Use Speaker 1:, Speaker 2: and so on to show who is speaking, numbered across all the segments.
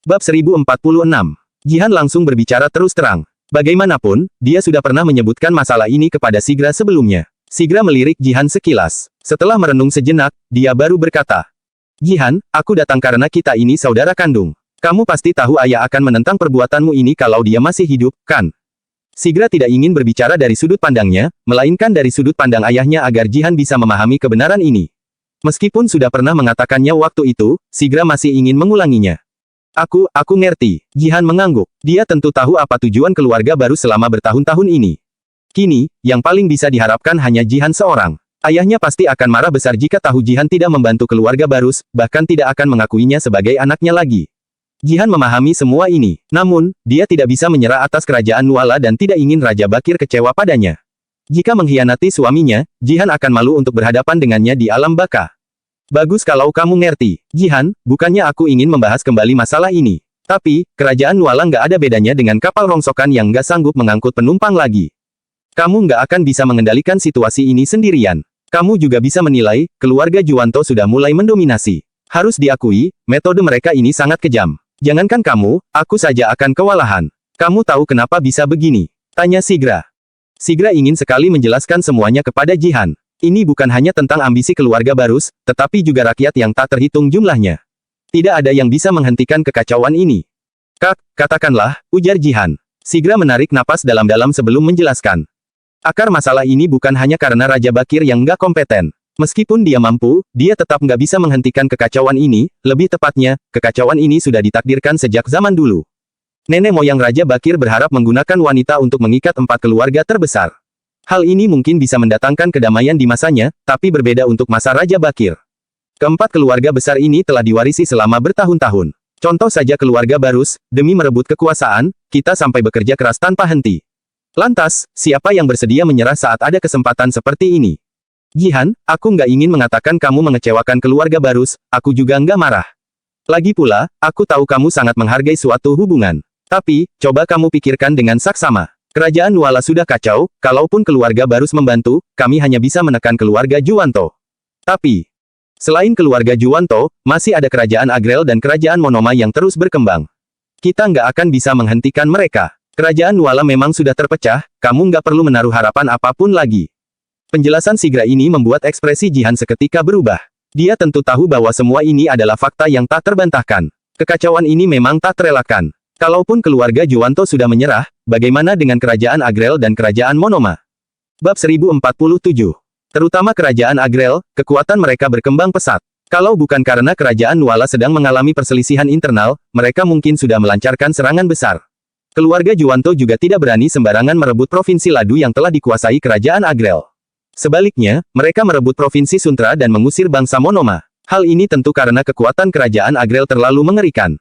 Speaker 1: Bab 1046. Jihan langsung berbicara terus terang. Bagaimanapun, dia sudah pernah menyebutkan masalah ini kepada Sigra sebelumnya. Sigra melirik Jihan sekilas. Setelah merenung sejenak, dia baru berkata, "Jihan, aku datang karena kita ini saudara kandung. Kamu pasti tahu ayah akan menentang perbuatanmu ini kalau dia masih hidup, kan?" Sigra tidak ingin berbicara dari sudut pandangnya, melainkan dari sudut pandang ayahnya agar Jihan bisa memahami kebenaran ini. Meskipun sudah pernah mengatakannya waktu itu, Sigra masih ingin mengulanginya. Aku ngerti." Jihan mengangguk. Dia tentu tahu apa tujuan keluarga baru selama bertahun-tahun ini. Kini, yang paling bisa diharapkan hanya Jihan seorang. Ayahnya pasti akan marah besar jika tahu Jihan tidak membantu keluarga Barus, bahkan tidak akan mengakuinya sebagai anaknya lagi. Jihan memahami semua ini. Namun, dia tidak bisa menyerah atas kerajaan Nuala dan tidak ingin Raja Bakir kecewa padanya. Jika mengkhianati suaminya, Jihan akan malu untuk berhadapan dengannya di alam baka. "Bagus kalau kamu ngerti, Jihan, bukannya aku ingin membahas kembali masalah ini. Tapi, kerajaan Nuala nggak ada bedanya dengan kapal rongsokan yang nggak sanggup mengangkut penumpang lagi. Kamu nggak akan bisa mengendalikan situasi ini sendirian. Kamu juga bisa menilai, keluarga Juwanto sudah mulai mendominasi. Harus diakui, metode mereka ini sangat kejam. Jangankan kamu, aku saja akan kewalahan. Kamu tahu kenapa bisa begini?" tanya Sigra. Sigra ingin sekali menjelaskan semuanya kepada Jihan. Ini bukan hanya tentang ambisi keluarga Barus, tetapi juga rakyat yang tak terhitung jumlahnya. Tidak ada yang bisa menghentikan kekacauan ini. Katakanlah, ujar Jihan. Sigra menarik napas dalam-dalam sebelum menjelaskan. Akar masalah ini bukan hanya karena Raja Bakir yang nggak kompeten. Meskipun dia mampu, dia tetap nggak bisa menghentikan kekacauan ini, lebih tepatnya, kekacauan ini sudah ditakdirkan sejak zaman dulu. Nenek moyang Raja Bakir berharap menggunakan wanita untuk mengikat 4 keluarga terbesar. Hal ini mungkin bisa mendatangkan kedamaian di masanya, tapi berbeda untuk masa Raja Bakir. Keempat keluarga besar ini telah diwarisi selama bertahun-tahun. Contoh saja keluarga Barus, demi merebut kekuasaan, kita sampai bekerja keras tanpa henti. Lantas, siapa yang bersedia menyerah saat ada kesempatan seperti ini? Jihan, aku nggak ingin mengatakan kamu mengecewakan keluarga Barus, aku juga nggak marah. Lagi pula, aku tahu kamu sangat menghargai suatu hubungan. Tapi, coba kamu pikirkan dengan saksama. Kerajaan Nuala sudah kacau, kalaupun keluarga Barus membantu, kami hanya bisa menekan keluarga Juwanto. Tapi, selain keluarga Juwanto, masih ada kerajaan Agrel dan kerajaan Monoma yang terus berkembang. Kita nggak akan bisa menghentikan mereka. Kerajaan Nuala memang sudah terpecah, kamu nggak perlu menaruh harapan apapun lagi. Penjelasan Sigra ini membuat ekspresi Jihan seketika berubah. Dia tentu tahu bahwa semua ini adalah fakta yang tak terbantahkan. Kekacauan ini memang tak terelakkan. Kalaupun keluarga Juwanto sudah menyerah, bagaimana dengan kerajaan Agrel dan kerajaan Monoma? Bab 1047. Terutama kerajaan Agrel, kekuatan mereka berkembang pesat. Kalau bukan karena kerajaan Nuala sedang mengalami perselisihan internal, mereka mungkin sudah melancarkan serangan besar. Keluarga Juwanto juga tidak berani sembarangan merebut provinsi Ladu yang telah dikuasai kerajaan Agrel. Sebaliknya, mereka merebut provinsi Suntra dan mengusir bangsa Monoma. Hal ini tentu karena kekuatan kerajaan Agrel terlalu mengerikan.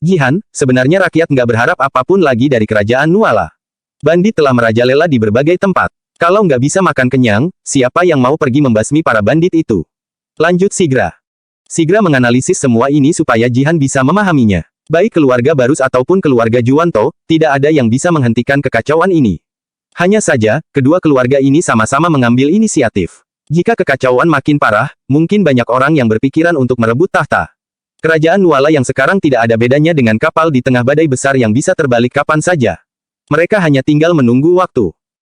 Speaker 1: Jihan, sebenarnya rakyat nggak berharap apapun lagi dari kerajaan Nuala. Bandit telah merajalela di berbagai tempat. Kalau nggak bisa makan kenyang, siapa yang mau pergi membasmi para bandit itu? Lanjut Sigra. Sigra menganalisis semua ini supaya Jihan bisa memahaminya. Baik keluarga Barus ataupun keluarga Juwanto, tidak ada yang bisa menghentikan kekacauan ini. Hanya saja, kedua keluarga ini sama-sama mengambil inisiatif. Jika kekacauan makin parah, mungkin banyak orang yang berpikiran untuk merebut tahta. Kerajaan Nuala yang sekarang tidak ada bedanya dengan kapal di tengah badai besar yang bisa terbalik kapan saja. Mereka hanya tinggal menunggu waktu.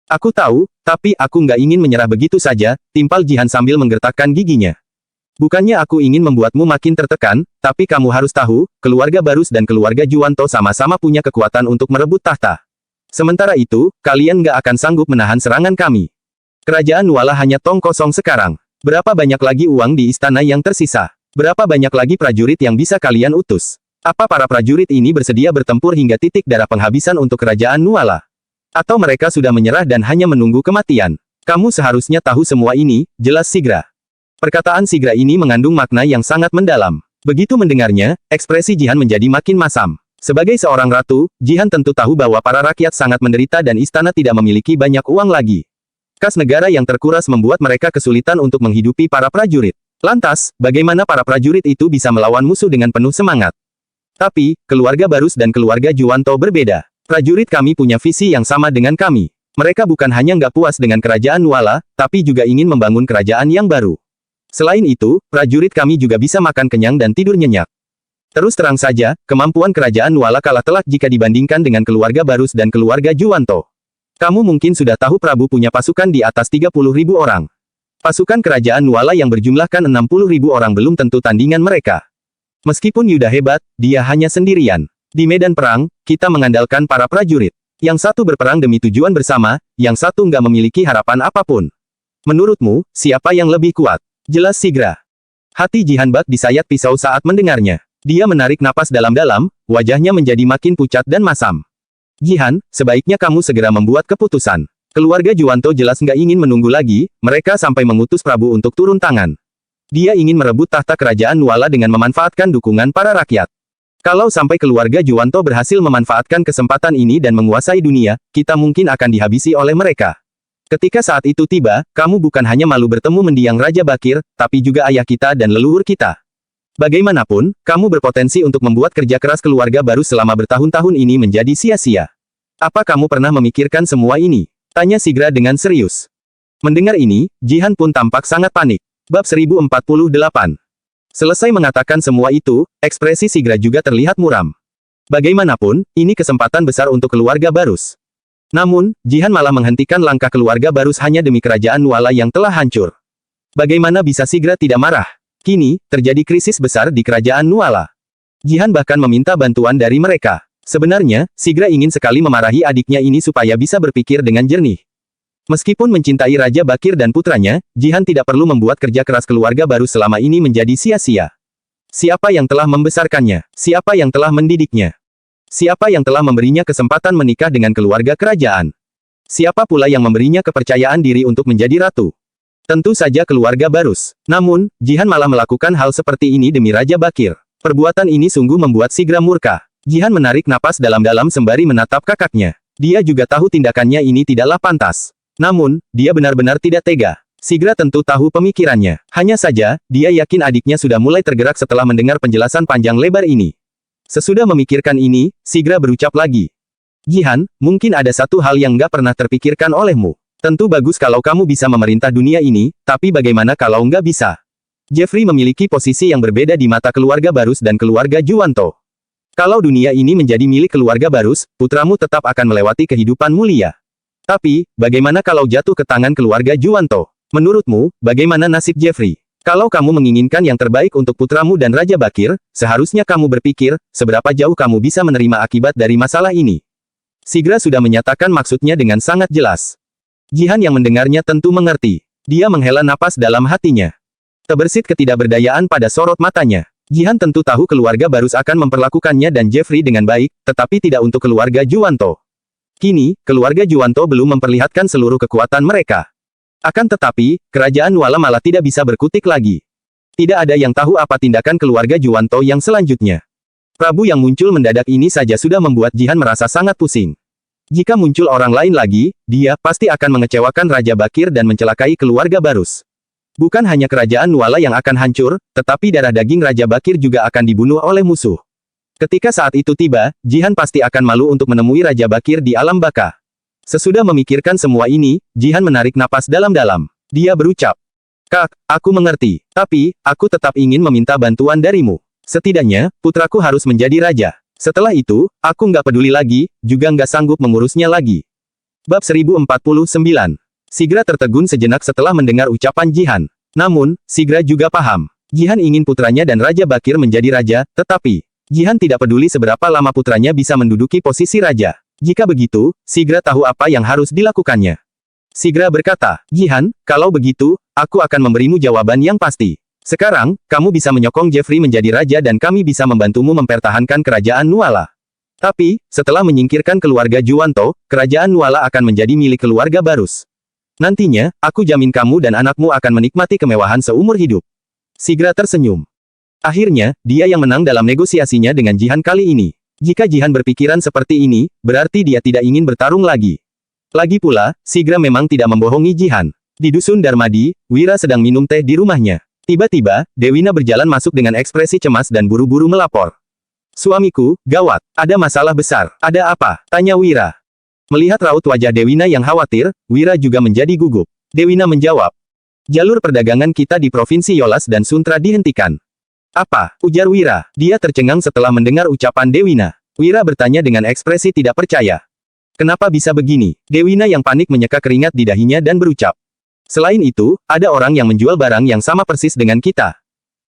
Speaker 1: Aku tahu, tapi aku nggak ingin menyerah begitu saja, timpal Jihan sambil menggertakkan giginya. Bukannya aku ingin membuatmu makin tertekan, tapi kamu harus tahu, keluarga Barus dan keluarga Juwanto sama-sama punya kekuatan untuk merebut tahta. Sementara itu, kalian nggak akan sanggup menahan serangan kami. Kerajaan Nuala hanya tong kosong sekarang. Berapa banyak lagi uang di istana yang tersisa? Berapa banyak lagi prajurit yang bisa kalian utus? Apa para prajurit ini bersedia bertempur hingga titik darah penghabisan untuk kerajaan Nuala? Atau mereka sudah menyerah dan hanya menunggu kematian? Kamu seharusnya tahu semua ini, jelas Sigra. Perkataan Sigra ini mengandung makna yang sangat mendalam. Begitu mendengarnya, ekspresi Jihan menjadi makin masam. Sebagai seorang ratu, Jihan tentu tahu bahwa para rakyat sangat menderita dan istana tidak memiliki banyak uang lagi. Kas negara yang terkuras membuat mereka kesulitan untuk menghidupi para prajurit. Lantas, bagaimana para prajurit itu bisa melawan musuh dengan penuh semangat? Tapi, keluarga Barus dan keluarga Juwanto berbeda. Prajurit kami punya visi yang sama dengan kami. Mereka bukan hanya nggak puas dengan kerajaan Nuala, tapi juga ingin membangun kerajaan yang baru. Selain itu, prajurit kami juga bisa makan kenyang dan tidur nyenyak. Terus terang saja, kemampuan kerajaan Nuala kalah telak jika dibandingkan dengan keluarga Barus dan keluarga Juwanto. Kamu mungkin sudah tahu Prabu punya pasukan di atas 30.000 orang. Pasukan kerajaan Nuala yang berjumlahkan 60.000 orang belum tentu tandingan mereka. Meskipun Yuda hebat, dia hanya sendirian. Di medan perang, kita mengandalkan para prajurit. Yang satu berperang demi tujuan bersama, yang satu nggak memiliki harapan apapun. Menurutmu, siapa yang lebih kuat? Jelas Sigra. Hati Jihan Bak disayat pisau saat mendengarnya. Dia menarik napas dalam-dalam, wajahnya menjadi makin pucat dan masam. Jihan, sebaiknya kamu segera membuat keputusan. Keluarga Juwanto jelas nggak ingin menunggu lagi, mereka sampai mengutus Prabu untuk turun tangan. Dia ingin merebut tahta kerajaan Nuala dengan memanfaatkan dukungan para rakyat. Kalau sampai keluarga Juwanto berhasil memanfaatkan kesempatan ini dan menguasai dunia, kita mungkin akan dihabisi oleh mereka. Ketika saat itu tiba, kamu bukan hanya malu bertemu mendiang Raja Bakir, tapi juga ayah kita dan leluhur kita. Bagaimanapun, kamu berpotensi untuk membuat kerja keras keluarga baru selama bertahun-tahun ini menjadi sia-sia. Apa kamu pernah memikirkan semua ini? Tanya Sigra dengan serius. Mendengar ini, Jihan pun tampak sangat panik. Bab 1048. Selesai mengatakan semua itu, ekspresi Sigra juga terlihat muram. Bagaimanapun, ini kesempatan besar untuk keluarga Barus. Namun, Jihan malah menghentikan langkah keluarga Barus hanya demi kerajaan Nuala yang telah hancur. Bagaimana bisa Sigra tidak marah? Kini, terjadi krisis besar di kerajaan Nuala. Jihan bahkan meminta bantuan dari mereka. Sebenarnya, Sigra ingin sekali memarahi adiknya ini supaya bisa berpikir dengan jernih. Meskipun mencintai Raja Bakir dan putranya, Jihan tidak perlu membuat kerja keras keluarga baru selama ini menjadi sia-sia. Siapa yang telah membesarkannya? Siapa yang telah mendidiknya? Siapa yang telah memberinya kesempatan menikah dengan keluarga kerajaan? Siapa pula yang memberinya kepercayaan diri untuk menjadi ratu? Tentu saja keluarga Barus. Namun, Jihan malah melakukan hal seperti ini demi Raja Bakir. Perbuatan ini sungguh membuat Sigra murka. Jihan menarik napas dalam-dalam sembari menatap kakaknya. Dia juga tahu tindakannya ini tidaklah pantas. Namun, dia benar-benar tidak tega. Sigra tentu tahu pemikirannya. Hanya saja, dia yakin adiknya sudah mulai tergerak setelah mendengar penjelasan panjang lebar ini. Sesudah memikirkan ini, Sigra berucap lagi. Jihan, mungkin ada satu hal yang nggak pernah terpikirkan olehmu. Tentu bagus kalau kamu bisa memerintah dunia ini, tapi bagaimana kalau nggak bisa? Jeffrey memiliki posisi yang berbeda di mata keluarga Barus dan keluarga Juwanto. Kalau dunia ini menjadi milik keluarga Barus, putramu tetap akan melewati kehidupan mulia. Tapi, bagaimana kalau jatuh ke tangan keluarga Juwanto? Menurutmu, bagaimana nasib Jeffrey? Kalau kamu menginginkan yang terbaik untuk putramu dan Raja Bakir, seharusnya kamu berpikir, seberapa jauh kamu bisa menerima akibat dari masalah ini. Sigra sudah menyatakan maksudnya dengan sangat jelas. Jihan yang mendengarnya tentu mengerti. Dia menghela napas dalam hatinya. Terbersit ketidakberdayaan pada sorot matanya. Jihan tentu tahu keluarga Barus akan memperlakukannya dan Jeffrey dengan baik, tetapi tidak untuk keluarga Juwanto. Kini, keluarga Juwanto belum memperlihatkan seluruh kekuatan mereka. Akan tetapi, kerajaan Nuala malah tidak bisa berkutik lagi. Tidak ada yang tahu apa tindakan keluarga Juwanto yang selanjutnya. Prabu yang muncul mendadak ini saja sudah membuat Jihan merasa sangat pusing. Jika muncul orang lain lagi, dia pasti akan mengecewakan Raja Bakir dan mencelakai keluarga Barus. Bukan hanya kerajaan Nuala yang akan hancur, tetapi darah daging Raja Bakir juga akan dibunuh oleh musuh. Ketika saat itu tiba, Jihan pasti akan malu untuk menemui Raja Bakir di alam baka. Sesudah memikirkan semua ini, Jihan menarik napas dalam-dalam. Dia berucap, "Kak, aku mengerti, tapi, aku tetap ingin meminta bantuan darimu. Setidaknya, putraku harus menjadi raja. Setelah itu, aku nggak peduli lagi, juga nggak sanggup mengurusnya lagi." Bab 1049. Sigra tertegun sejenak setelah mendengar ucapan Jihan. Namun, Sigra juga paham. Jihan ingin putranya dan Raja Bakir menjadi raja, tetapi, Jihan tidak peduli seberapa lama putranya bisa menduduki posisi raja. Jika begitu, Sigra tahu apa yang harus dilakukannya. Sigra berkata, "Jihan, kalau begitu, aku akan memberimu jawaban yang pasti. Sekarang, kamu bisa menyokong Jeffrey menjadi raja dan kami bisa membantumu mempertahankan kerajaan Nuala. Tapi, setelah menyingkirkan keluarga Juwanto, kerajaan Nuala akan menjadi milik keluarga Barus. Nantinya, aku jamin kamu dan anakmu akan menikmati kemewahan seumur hidup." Sigra tersenyum. Akhirnya, dia yang menang dalam negosiasinya dengan Jihan kali ini. Jika Jihan berpikiran seperti ini, berarti dia tidak ingin bertarung lagi. Lagi pula, Sigra memang tidak membohongi Jihan. Di dusun Darmadi, Wira sedang minum teh di rumahnya. Tiba-tiba, Dewina berjalan masuk dengan ekspresi cemas dan buru-buru melapor. "Suamiku, gawat, ada masalah besar." "Ada apa?" tanya Wira. Melihat raut wajah Dewina yang khawatir, Wira juga menjadi gugup. Dewina menjawab, "Jalur perdagangan kita di Provinsi Yolas dan Suntra dihentikan. Apa? Ujar Wira. Dia tercengang setelah mendengar ucapan Dewina. Wira bertanya dengan ekspresi tidak percaya. Kenapa bisa begini? Dewina yang panik menyeka keringat di dahinya dan berucap. Selain itu, ada orang yang menjual barang yang sama persis dengan kita.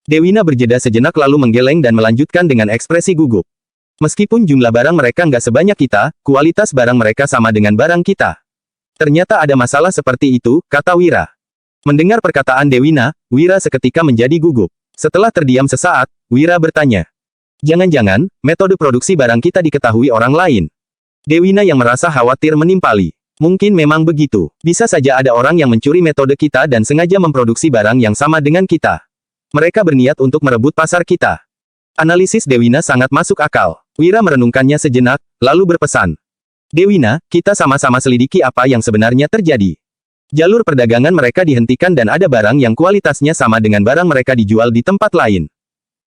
Speaker 1: Dewina berjeda sejenak lalu menggeleng dan melanjutkan dengan ekspresi gugup. Meskipun jumlah barang mereka nggak sebanyak kita, kualitas barang mereka sama dengan barang kita. Ternyata ada masalah seperti itu, kata Wira. Mendengar perkataan Dewina, Wira seketika menjadi gugup. Setelah terdiam sesaat, Wira bertanya. Jangan-jangan, metode produksi barang kita diketahui orang lain. Dewina yang merasa khawatir menimpali. Mungkin memang begitu. Bisa saja ada orang yang mencuri metode kita dan sengaja memproduksi barang yang sama dengan kita. Mereka berniat untuk merebut pasar kita. Analisis Dewina sangat masuk akal. Wira merenungkannya sejenak, lalu berpesan. Dewina, kita sama-sama selidiki apa yang sebenarnya terjadi. Jalur perdagangan mereka dihentikan dan ada barang yang kualitasnya sama dengan barang mereka dijual di tempat lain.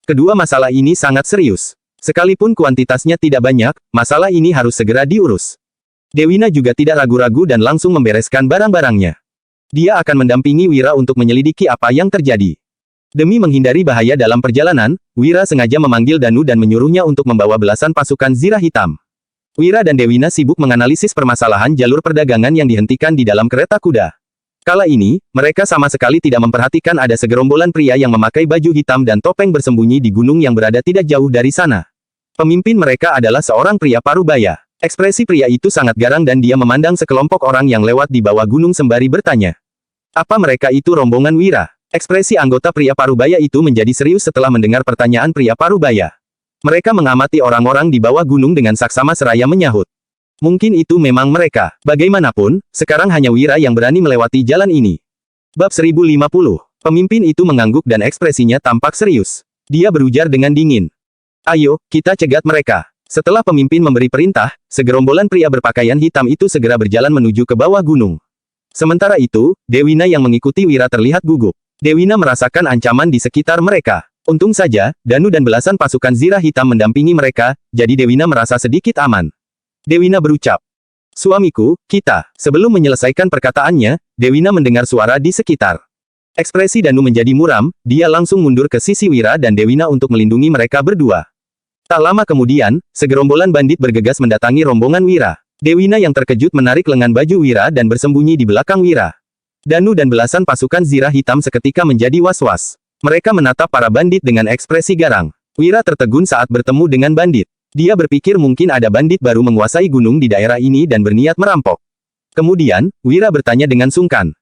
Speaker 1: Kedua masalah ini sangat serius. Sekalipun kuantitasnya tidak banyak, masalah ini harus segera diurus. Dewina juga tidak ragu-ragu dan langsung membereskan barang-barangnya. Dia akan mendampingi Wira untuk menyelidiki apa yang terjadi. Demi menghindari bahaya dalam perjalanan, Wira sengaja memanggil Danu dan menyuruhnya untuk membawa belasan pasukan zirah hitam. Wira dan Dewina sibuk menganalisis permasalahan jalur perdagangan yang dihentikan di dalam kereta kuda. Kala ini, mereka sama sekali tidak memperhatikan ada segerombolan pria yang memakai baju hitam dan topeng bersembunyi di gunung yang berada tidak jauh dari sana. Pemimpin mereka adalah seorang pria parubaya. Ekspresi pria itu sangat garang dan dia memandang sekelompok orang yang lewat di bawah gunung sembari bertanya. Apa mereka itu rombongan Wira? Ekspresi anggota pria parubaya itu menjadi serius setelah mendengar pertanyaan pria parubaya. Mereka mengamati orang-orang di bawah gunung dengan saksama seraya menyahut. Mungkin itu memang mereka. Bagaimanapun, sekarang hanya Wira yang berani melewati jalan ini. Bab 1050. Pemimpin itu mengangguk dan ekspresinya tampak serius. Dia berujar dengan dingin. Ayo, kita cegat mereka. Setelah pemimpin memberi perintah, segerombolan pria berpakaian hitam itu segera berjalan menuju ke bawah gunung. Sementara itu, Dewina yang mengikuti Wira terlihat gugup. Dewina merasakan ancaman di sekitar mereka. Untung saja, Danu dan belasan pasukan zirah hitam mendampingi mereka, jadi Dewina merasa sedikit aman. Dewina berucap. Suamiku, kita. Sebelum menyelesaikan perkataannya, Dewina mendengar suara di sekitar. Ekspresi Danu menjadi muram, dia langsung mundur ke sisi Wira dan Dewina untuk melindungi mereka berdua. Tak lama kemudian, segerombolan bandit bergegas mendatangi rombongan Wira. Dewina yang terkejut menarik lengan baju Wira dan bersembunyi di belakang Wira. Danu dan belasan pasukan zirah hitam seketika menjadi was-was. Mereka menatap para bandit dengan ekspresi garang. Wira tertegun saat bertemu dengan bandit. Dia berpikir mungkin ada bandit baru menguasai gunung di daerah ini dan berniat merampok. Kemudian, Wira bertanya dengan sungkan.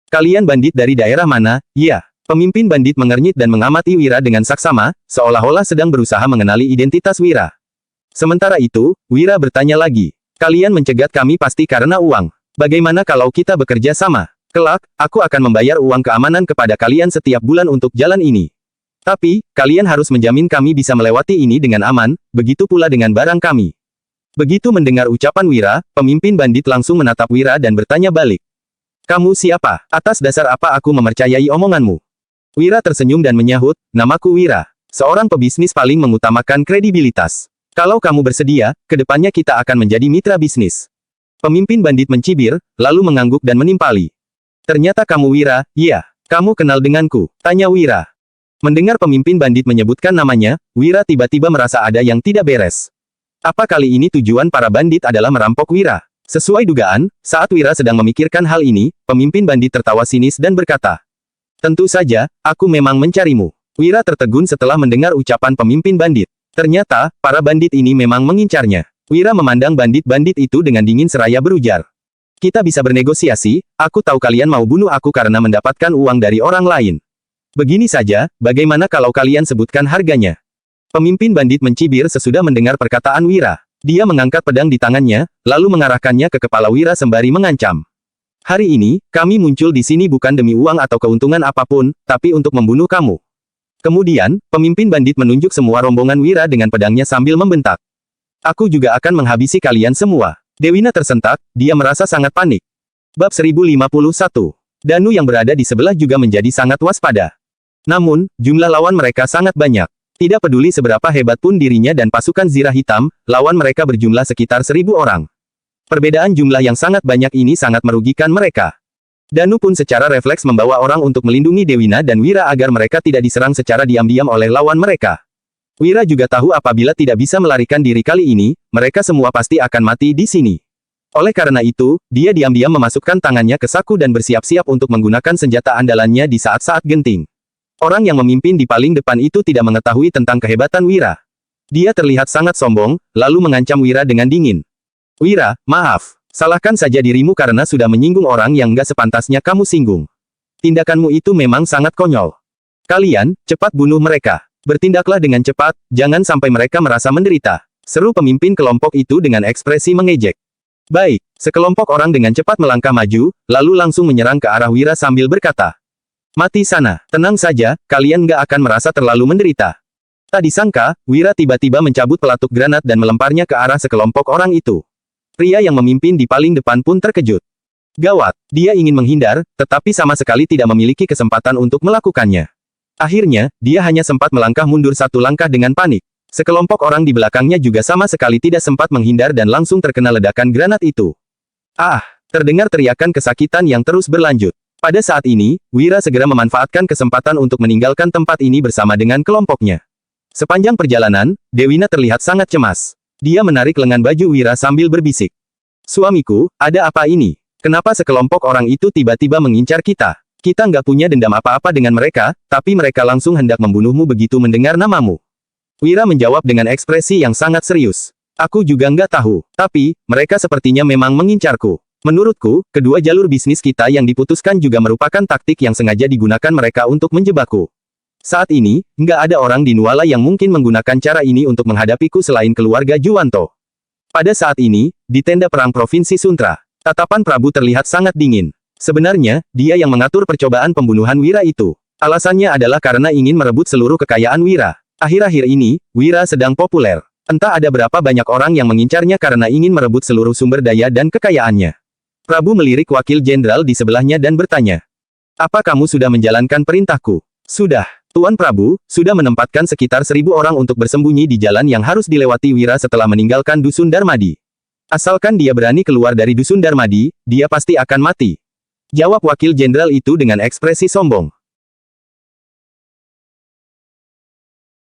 Speaker 1: Kalian bandit dari daerah mana? Ya. Pemimpin bandit mengernyit dan mengamati Wira dengan saksama, seolah-olah sedang berusaha mengenali identitas Wira. Sementara itu, Wira bertanya lagi. Kalian mencegat kami pasti karena uang. Bagaimana kalau kita bekerja sama? Kelak, aku akan membayar uang keamanan kepada kalian setiap bulan untuk jalan ini. Tapi, kalian harus menjamin kami bisa melewati ini dengan aman, begitu pula dengan barang kami. Begitu mendengar ucapan Wira, pemimpin bandit langsung menatap Wira dan bertanya balik. Kamu siapa? Atas dasar apa aku mempercayai omonganmu? Wira tersenyum dan menyahut, namaku Wira. Seorang pebisnis paling mengutamakan kredibilitas. Kalau kamu bersedia, kedepannya kita akan menjadi mitra bisnis. Pemimpin bandit mencibir, lalu mengangguk dan menimpali. Ternyata kamu Wira, iya. Kamu kenal denganku, tanya Wira. Mendengar pemimpin bandit menyebutkan namanya, Wira tiba-tiba merasa ada yang tidak beres. Apa kali ini tujuan para bandit adalah merampok Wira? Sesuai dugaan, saat Wira sedang memikirkan hal ini, pemimpin bandit tertawa sinis dan berkata, tentu saja, aku memang mencarimu. Wira tertegun setelah mendengar ucapan pemimpin bandit. Ternyata, para bandit ini memang mengincarnya. Wira memandang bandit-bandit itu dengan dingin seraya berujar. Kita bisa bernegosiasi, aku tahu kalian mau bunuh aku karena mendapatkan uang dari orang lain. Begini saja, bagaimana kalau kalian sebutkan harganya? Pemimpin bandit mencibir sesudah mendengar perkataan Wira. Dia mengangkat pedang di tangannya, lalu mengarahkannya ke kepala Wira sembari mengancam. Hari ini, kami muncul di sini bukan demi uang atau keuntungan apapun, tapi untuk membunuh kamu. Kemudian, pemimpin bandit menunjuk semua rombongan Wira dengan pedangnya sambil membentak. Aku juga akan menghabisi kalian semua. Dewina tersentak, dia merasa sangat panik. Bab 1051. Danu yang berada di sebelah juga menjadi sangat waspada. Namun, jumlah lawan mereka sangat banyak. Tidak peduli seberapa hebat pun dirinya dan pasukan zirah hitam, lawan mereka berjumlah sekitar 1000 orang. Perbedaan jumlah yang sangat banyak ini sangat merugikan mereka. Danu pun secara refleks membawa orang untuk melindungi Dewina dan Wira agar mereka tidak diserang secara diam-diam oleh lawan mereka. Wira juga tahu apabila tidak bisa melarikan diri kali ini, mereka semua pasti akan mati di sini. Oleh karena itu, dia diam-diam memasukkan tangannya ke saku dan bersiap-siap untuk menggunakan senjata andalannya di saat-saat genting. Orang yang memimpin di paling depan itu tidak mengetahui tentang kehebatan Wira. Dia terlihat sangat sombong, lalu mengancam Wira dengan dingin. Wira, maaf. Salahkan saja dirimu karena sudah menyinggung orang yang nggak sepantasnya kamu singgung. Tindakanmu itu memang sangat konyol. Kalian, cepat bunuh mereka. Bertindaklah dengan cepat, jangan sampai mereka merasa menderita. Seru pemimpin kelompok itu dengan ekspresi mengejek. Baik, sekelompok orang dengan cepat melangkah maju, lalu langsung menyerang ke arah Wira sambil berkata. Mati sana, tenang saja, kalian nggak akan merasa terlalu menderita. Tak disangka, Wira tiba-tiba mencabut pelatuk granat dan melemparnya ke arah sekelompok orang itu. Pria yang memimpin di paling depan pun terkejut. Gawat, dia ingin menghindar, tetapi sama sekali tidak memiliki kesempatan untuk melakukannya. Akhirnya, dia hanya sempat melangkah mundur satu langkah dengan panik. Sekelompok orang di belakangnya juga sama sekali tidak sempat menghindar dan langsung terkena ledakan granat itu. Ah, terdengar teriakan kesakitan yang terus berlanjut. Pada saat ini, Wira segera memanfaatkan kesempatan untuk meninggalkan tempat ini bersama dengan kelompoknya. Sepanjang perjalanan, Dewina terlihat sangat cemas. Dia menarik lengan baju Wira sambil berbisik. Suamiku, ada apa ini? Kenapa sekelompok orang itu tiba-tiba mengincar kita? Kita nggak punya dendam apa-apa dengan mereka, tapi mereka langsung hendak membunuhmu begitu mendengar namamu. Wira menjawab dengan ekspresi yang sangat serius. Aku juga nggak tahu, tapi, mereka sepertinya memang mengincarku. Menurutku, kedua jalur bisnis kita yang diputuskan juga merupakan taktik yang sengaja digunakan mereka untuk menjebakku. Saat ini, nggak ada orang di Nuala yang mungkin menggunakan cara ini untuk menghadapiku selain keluarga Juwanto. Pada saat ini, di tenda perang Provinsi Suntra, tatapan Prabu terlihat sangat dingin. Sebenarnya, dia yang mengatur percobaan pembunuhan Wira itu. Alasannya adalah karena ingin merebut seluruh kekayaan Wira. Akhir-akhir ini, Wira sedang populer. Entah ada berapa banyak orang yang mengincarnya karena ingin merebut seluruh sumber daya dan kekayaannya. Prabu melirik wakil jenderal di sebelahnya dan bertanya. Apa kamu sudah menjalankan perintahku? Sudah. Tuan Prabu, sudah menempatkan sekitar 1.000 orang untuk bersembunyi di jalan yang harus dilewati Wira setelah meninggalkan Dusun Darmadi. Asalkan dia berani keluar dari Dusun Darmadi, dia pasti akan mati. Jawab wakil jenderal itu dengan ekspresi sombong.